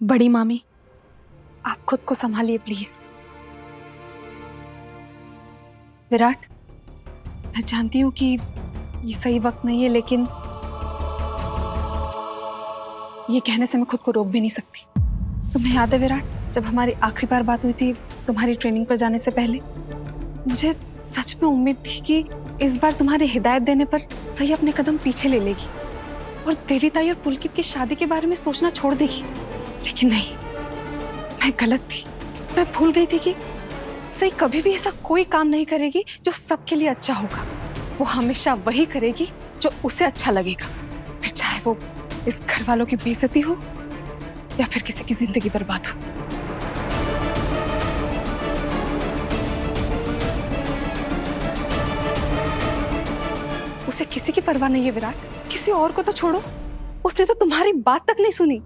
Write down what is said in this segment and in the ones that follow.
बड़ी मामी, आप खुद को संभालिए प्लीज। विराट, मैं जानती हूँ कि ये सही वक्त नहीं है, लेकिन ये कहने से मैं खुद को रोक भी नहीं सकती। तुम्हें याद है विराट, जब हमारी आखिरी बार बात हुई थी तुम्हारी ट्रेनिंग पर जाने से पहले, मुझे सच में उम्मीद थी कि इस बार तुम्हारी हिदायत देने पर सही अपने कदम पीछे ले लेगी और देवीताई और पुलकित की शादी के बारे में सोचना छोड़ देगी। लेकिन नहीं, मैं गलत थी। मैं भूल गई थी कि सही कभी भी ऐसा कोई काम नहीं करेगी जो सबके लिए अच्छा होगा। वो हमेशा वही करेगी जो उसे अच्छा लगेगा, फिर चाहे वो इस घर वालों की बेइज्जती हो या फिर किसी की जिंदगी बर्बाद हो। उसे किसी की परवाह नहीं है विराट। किसी और को तो छोड़ो, उसने तो तुम्हारी बात तक नहीं सुनी।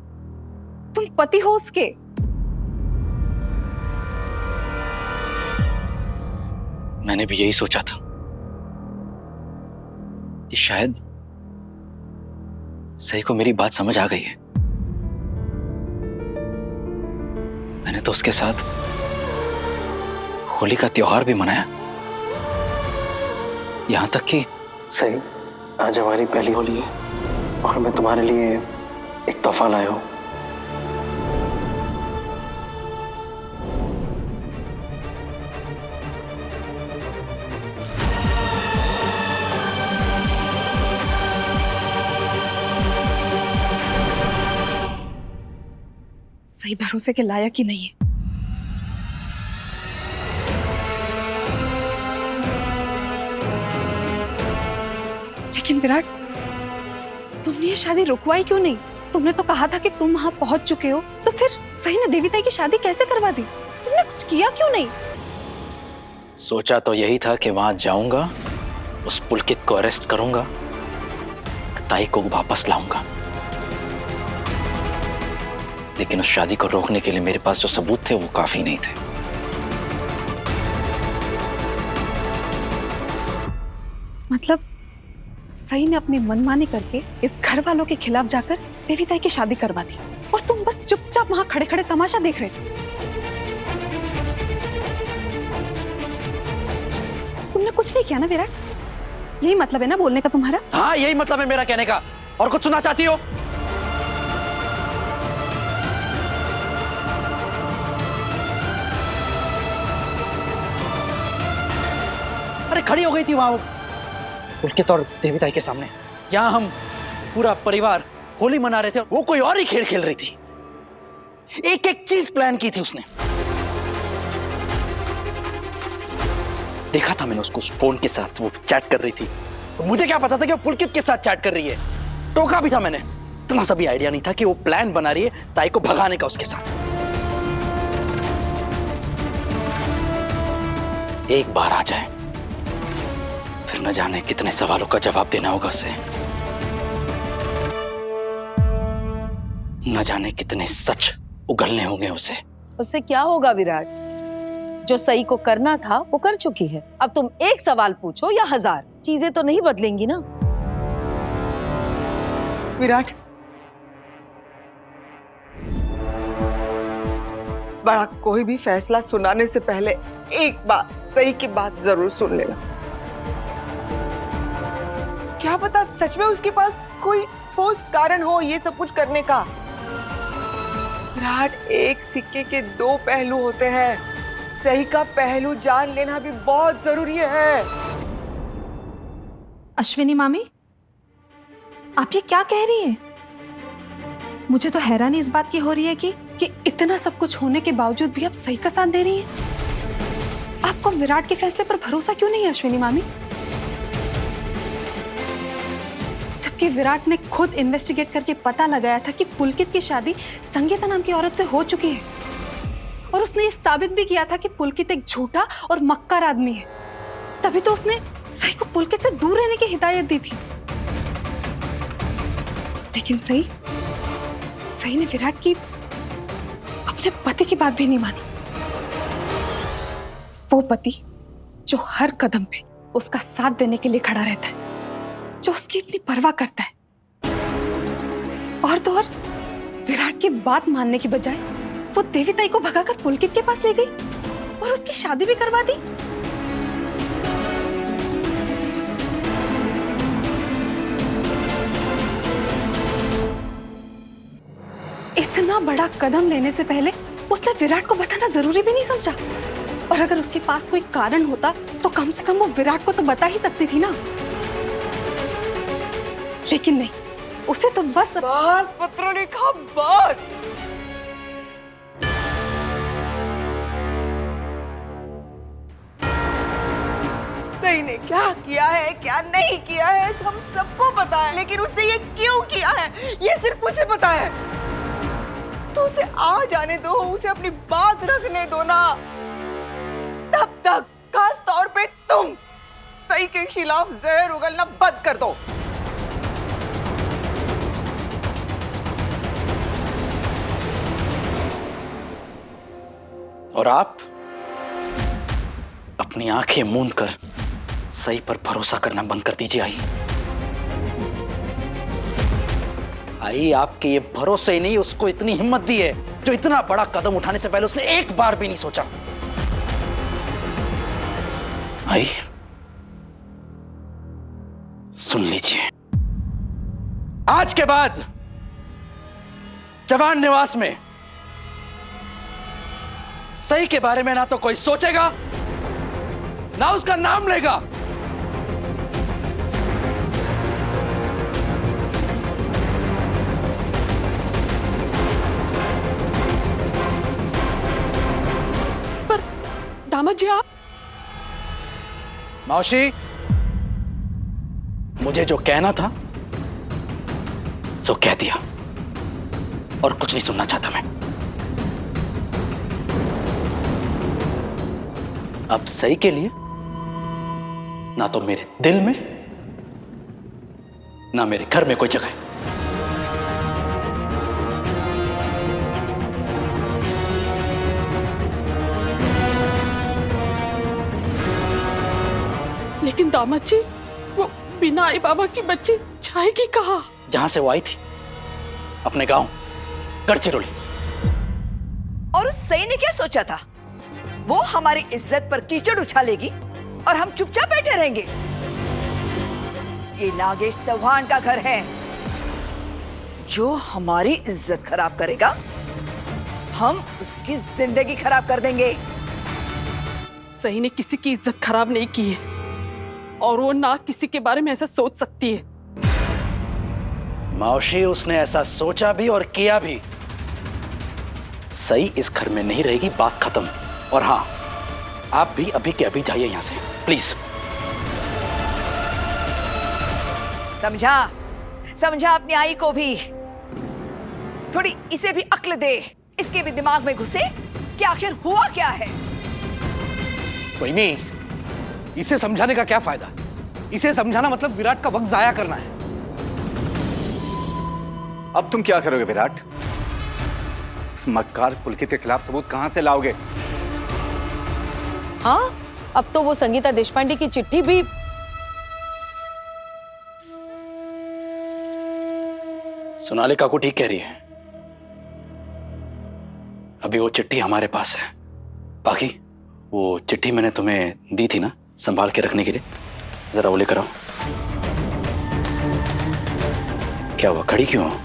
तुम पति हो उसके। मैंने भी यही सोचा था कि शायद सही को मेरी बात समझ आ गई है। मैंने तो उसके साथ होली का त्योहार भी मनाया, यहां तक कि सही, आज हमारी पहली होली है और मैं तुम्हारे लिए एक तोहफा लाया हूं। सही भरोसे के लायक ही नहीं है। लेकिन विराट, तुमने ये शादी रुकवाई क्यों नहीं? तुमने तो कहा था कि तुम वहां पहुंच चुके हो, तो फिर सही ने देवीताई की शादी कैसे करवा दी? तुमने कुछ किया क्यों नहीं? सोचा तो यही था कि वहां जाऊंगा, उस पुलकित को अरेस्ट करूंगा और ताई को वापस लाऊंगा। लेकिन उस शादी को रोकने के लिए मेरे पास जो सबूत थे वो काफी नहीं थे। मतलब सही ने अपनी मनमानी करके इस घर वालों के खिलाफ जाकर देवीताई की शादी करवा दी और तुम बस चुपचाप वहां खड़े खड़े तमाशा देख रहे थे। तुमने कुछ नहीं किया ना विराट? यही मतलब है ना बोलने का तुम्हारा? हाँ, यही मतलब है मेरा कहने का। और कुछ सुनना चाहती हो? अरे खड़ी हो गई थी वहां वो पुलकित और देवीताई के सामने। यहाँ हम पूरा परिवार होली मना रहे थे, वो कोई और ही खेल खेल रही थी। एक एक चीज प्लान की थी उसने। देखा था मैंने उसको उस फोन के साथ वो चैट कर रही थी। मुझे क्या पता था कि वो पुलकित के साथ चैट कर रही है। टोका भी था मैंने। इतना सा भी आइडिया नहीं था कि वो प्लान बना रही है ताई को भगाने का उसके साथ। एक बार आ जाए फिर न जाने कितने सवालों का जवाब देना होगा उसे। न जाने कितने सच उगलने होंगे उसे। उससे क्या होगा विराट? जो सही को करना था वो कर चुकी है। अब तुम एक सवाल पूछो या 1000, चीजें तो नहीं बदलेंगी ना। विराट, बड़ा कोई भी फैसला सुनाने से पहले एक बार सही की बात जरूर सुन लेना। क्या पता सच में उसके पास कोई ठोस कारण हो ये सब कुछ करने का। विराट, एक सिक्के के 2 पहलू होते हैं। सही का पहलू जान लेना भी बहुत जरूरी है। अश्विनी मामी, आप ये क्या कह रही हैं? मुझे तो हैरानी इस बात की हो रही है कि इतना सब कुछ होने के बावजूद भी आप सही का साथ दे रही हैं। आपको विराट के फैसले पर भरोसा क्यों नहीं है अश्विनी मामी? जबकि विराट ने खुद इन्वेस्टिगेट करके पता लगाया था कि पुलकित की शादी संगीता नाम की औरत से हो चुकी है और उसने ये साबित भी किया था कि पुलकित एक झूठा और मक्कार आदमी है। तभी तो उसने सही को पुलकित से दूर रहने की हिदायत दी थी। लेकिन सही ने विराट की अपने पति की बात भी नहीं मानी। वो पति जो हर कदम पे उसका साथ देने के लिए खड़ा रहता है, जो उसकी इतनी परवाह करता है। और तो और विराट विराट की बात मानने की बजाय वो देवीताई को भगाकर पुलकित के पास ले गई और उसकी शादी भी करवा दी। इतना बड़ा कदम लेने से पहले उसने विराट को बताना जरूरी भी नहीं समझा। और अगर उसके पास कोई कारण होता तो कम से कम वो विराट को तो बता ही सकती थी ना। लेकिन नहीं, उसे तो बस पत्रलेखा बस। सही ने क्या किया है क्या नहीं किया है हम सबको पता है, लेकिन उसने ये क्यों किया है ये सिर्फ उसे पता है। तो उसे आ जाने दो, उसे अपनी बात रखने दो ना। तब तक खास तौर पे तुम सही के खिलाफ जहर उगलना बंद कर दो। और आप अपनी आंखें मूंद कर सही पर भरोसा करना बंद कर दीजिए। आई आपके ये भरोसे ही नहीं उसको इतनी हिम्मत दी है जो इतना बड़ा कदम उठाने से पहले उसने एक बार भी नहीं सोचा। आई सुन लीजिए, आज के बाद जवान निवास में सही के बारे में ना तो कोई सोचेगा ना उसका नाम लेगा। पर दामाद जी आप। मौसी, मुझे जो कहना था सो कह दिया और कुछ नहीं सुनना चाहता मैं। अब सही के लिए ना तो मेरे दिल में ना मेरे घर में कोई जगह है। लेकिन दामाद जी, वो बिना आई बाबा की बच्ची जाएगी कहाँ? जहां से वो आई थी, अपने गांव गढ़चिरौली। और उस सही ने क्या सोचा था? वो हमारी इज्जत पर कीचड़ उछालेगी और हम चुपचाप बैठे रहेंगे? ये नागेश चौहान का घर है। जो हमारी इज्जत खराब करेगा हम उसकी जिंदगी खराब कर देंगे। सही ने किसी की इज्जत खराब नहीं की है और वो ना किसी के बारे में ऐसा सोच सकती है। मौसी, उसने ऐसा सोचा भी और किया भी। सही इस घर में नहीं रहेगी, बात खत्म। और हाँ, आप भी अभी के अभी जाइए यहां से, प्लीज। समझा अपनी आई को भी। थोड़ी इसे भी अक्ल दे, इसके भी दिमाग में घुसे कि आखिर हुआ क्या है। कोई नहीं, इसे समझाने का क्या फायदा? इसे समझाना मतलब विराट का वक्त जाया करना है। अब तुम क्या करोगे विराट? इस मक्कार पुलकित के खिलाफ सबूत कहां से लाओगे? हाँ, अब तो वो संगीता देशपांडे की चिट्ठी भी। सोनाली काकू ठीक कह रही है। अभी वो चिट्ठी हमारे पास है। बाकी वो चिट्ठी मैंने तुम्हें दी थी ना संभाल के रखने के लिए, जरा वो लेकर आओ। क्या हुआ, खड़ी क्यों हो?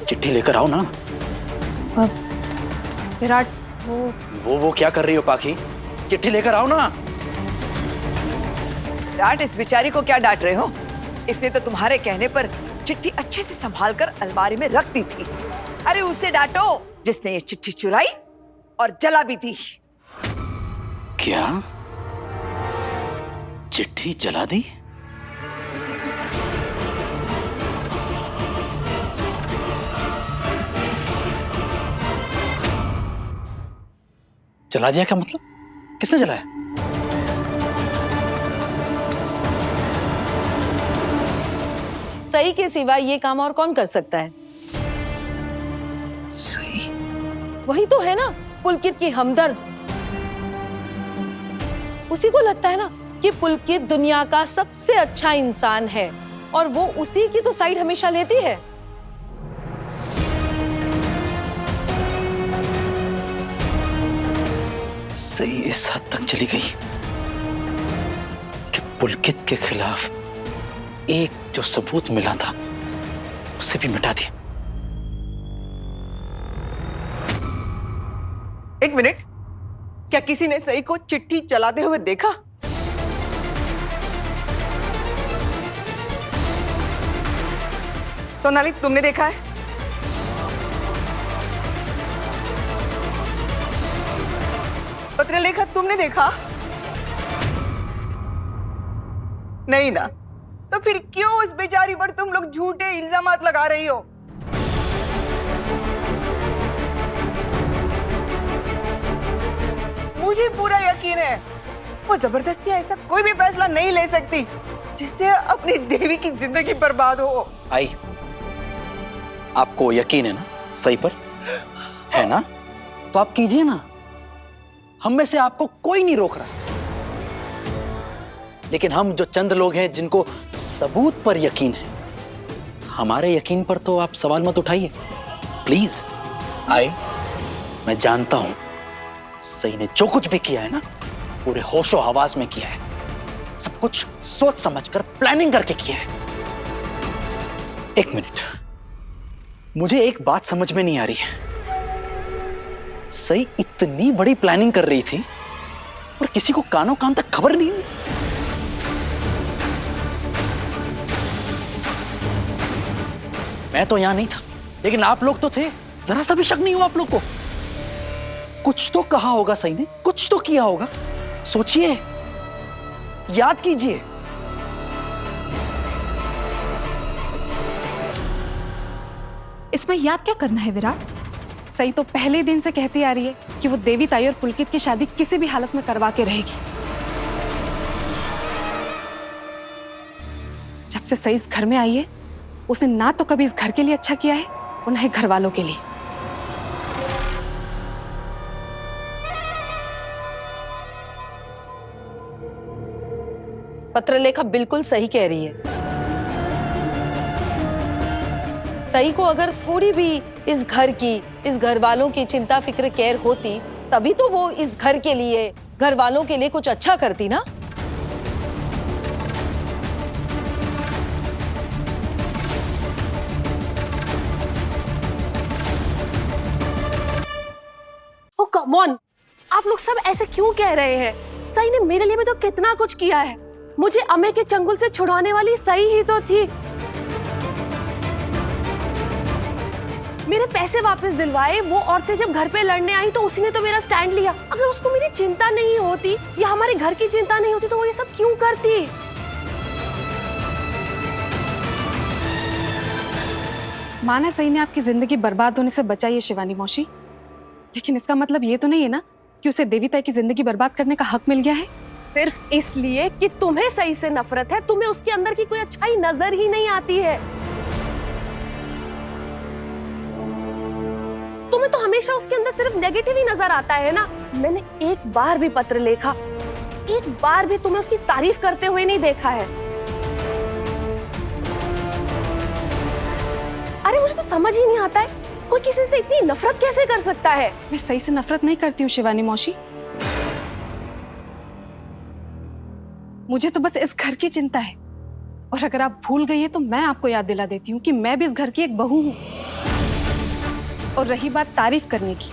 चिट्ठी लेकर आओ ना। विराट, वो क्या कर रही हो पाखी? चिट्ठी लेकर आओ ना। डांट इस बेचारी को क्या डांट रहे हो? इसने तो तुम्हारे कहने पर चिट्ठी अच्छे से संभाल कर अलमारी में रख दी थी। अरे उसे डांटो जिसने ये चिट्ठी चुराई और जला भी दी। क्या चिट्ठी जला दी? जला दिया क्या मतलब? किसने जलाया? सही के सिवा ये काम और कौन कर सकता है? सही? वही तो है ना, पुलकित की हमदर्द। उसी को लगता है ना कि पुलकित दुनिया का सबसे अच्छा इंसान है और वो उसी की तो साइड हमेशा लेती है। सही इस हद तक चली गई कि पुलकित के खिलाफ एक जो सबूत मिला था उसे भी मिटा दिया। एक मिनट, क्या किसी ने सई को चिट्ठी चलाते हुए देखा? सोनाली, तुमने देखा है? पत्रलेखा, तुमने देखा? नहीं ना? तो फिर क्यों उस बेचारी पर तुम लोग झूठे इल्जामात लगा रही हो? मुझे पूरा यकीन है वो जबरदस्ती ऐसा कोई भी फैसला नहीं ले सकती जिससे अपनी देवी की जिंदगी बर्बाद हो। आई, आपको यकीन है ना सही पर? है ना? तो आप कीजिए ना, हम में से आपको कोई नहीं रोक रहा। लेकिन हम जो चंद लोग हैं जिनको सबूत पर यकीन है, हमारे यकीन पर तो आप सवाल मत उठाइए प्लीज। आई, मैं जानता हूं सही ने जो कुछ भी किया है ना, पूरे होशो हवास में किया है, सब कुछ सोच समझकर प्लानिंग करके किया है। एक मिनट, मुझे एक बात समझ में नहीं आ रही है, सही इतनी बड़ी प्लानिंग कर रही थी और किसी को कानों कान तक खबर नहीं हुई? मैं तो यहां नहीं था, लेकिन आप लोग तो थे, जरा सा भी शक नहीं हुआ आप लोग को? कुछ तो कहा होगा सही ने, कुछ तो किया होगा। सोचिए, याद कीजिए। इसमें याद क्या करना है विराट? सही तो पहले दिन से कहती आ रही है कि वो देवी ताई और पुलकित की शादी किसी भी हालत में करवा के रहेगी। जब से सही इस घर में आई है, उसने ना तो कभी इस घर के लिए अच्छा किया है और ना ही घर वालों के लिए। पत्रलेखा बिल्कुल सही कह रही है। सही को अगर थोड़ी भी इस घर की, इस घर वालों की चिंता फिक्र केयर होती, तभी तो वो इस घर के लिए, घर वालों के लिए कुछ अच्छा करती ना। ओ कम ऑन, आप लोग सब ऐसे क्यों कह रहे हैं? सई ने मेरे लिए भी तो कितना कुछ किया है। मुझे अमे के चंगुल से छुड़ाने वाली सई ही तो थी। मेरे पैसे वापस दिलवाए, वो औरतें जब घर पे लड़ने आई तो उसी ने तो मेरा स्टैंड लिया। अगर उसको मेरी चिंता नहीं होती या हमारे घर की चिंता नहीं होती तो वो ये सब क्यों करती? माना सही ने आपकी जिंदगी बर्बाद होने से बचाई है शिवानी मौसी, लेकिन इसका मतलब ये तो नहीं है ना कि उसे देवी ताई की जिंदगी बर्बाद करने का हक मिल गया है। सिर्फ इसलिए कि तुम्हें सही से नफरत है, तुम्हें उसके अंदर की कोई अच्छाई नजर ही नहीं आती है। तुम्हें तो हमेशा उसके अंदर सिर्फ नेगेटिव ही नजर आता है ना। मैंने एक बार भी पत्रलेखा, एक बार भी तुम्हें उसकी तारीफ करते हुए नहीं देखा है। अरे मुझे तो समझ ही नहीं आता है, कोई किसी से इतनी नफरत कैसे कर सकता है? मैं सही से नफरत नहीं करती हूँ शिवानी मौसी, मुझे तो बस इस घर की चिंता है। और अगर आप भूल गई है तो मैं आपको याद दिला देती हूँ कि मैं भी इस घर की एक बहू हूँ। और रही बात तारीफ करने की,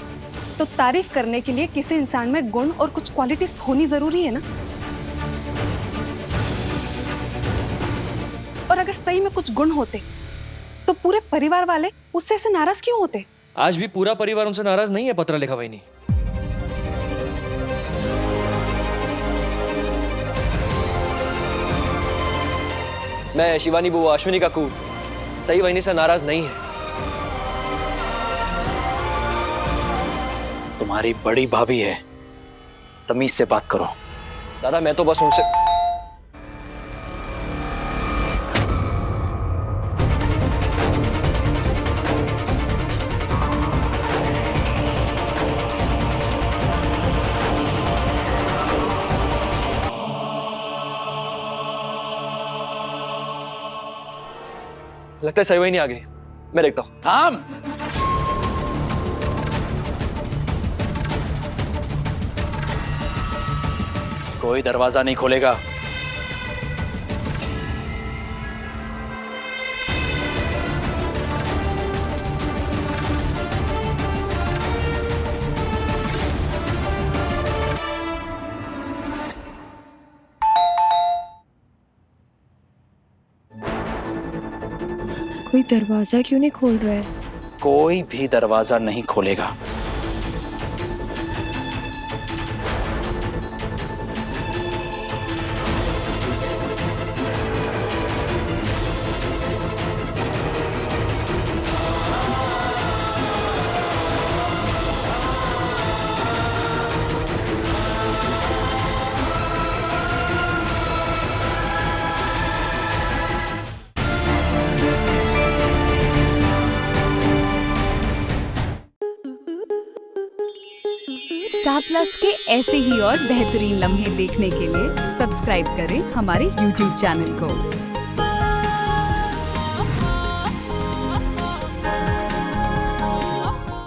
तो तारीफ करने के लिए किसी इंसान में गुण और कुछ क्वालिटीज होनी जरूरी है ना। और अगर सही में कुछ गुण होते तो पूरे परिवार वाले उससे ऐसे नाराज क्यों होते? आज भी पूरा परिवार उनसे नाराज नहीं है पत्रलेखा वहिनी। मैं शिवानी बुआ, अश्विनी काकू सही वहिनी से नाराज नहीं है। तुम्हारी बड़ी भाभी है, तमीज से बात करो। दादा मैं तो बस उनसे लगता है सही वही नहीं आ गई। मैं देखता हूं। थाम। कोई दरवाजा नहीं खोलेगा। कोई दरवाजा क्यों नहीं खोल रहा है? कोई भी दरवाजा नहीं खोलेगा। स्टार प्लस के ऐसे ही और बेहतरीन लम्हे देखने के लिए सब्सक्राइब करें हमारे YouTube चैनल को।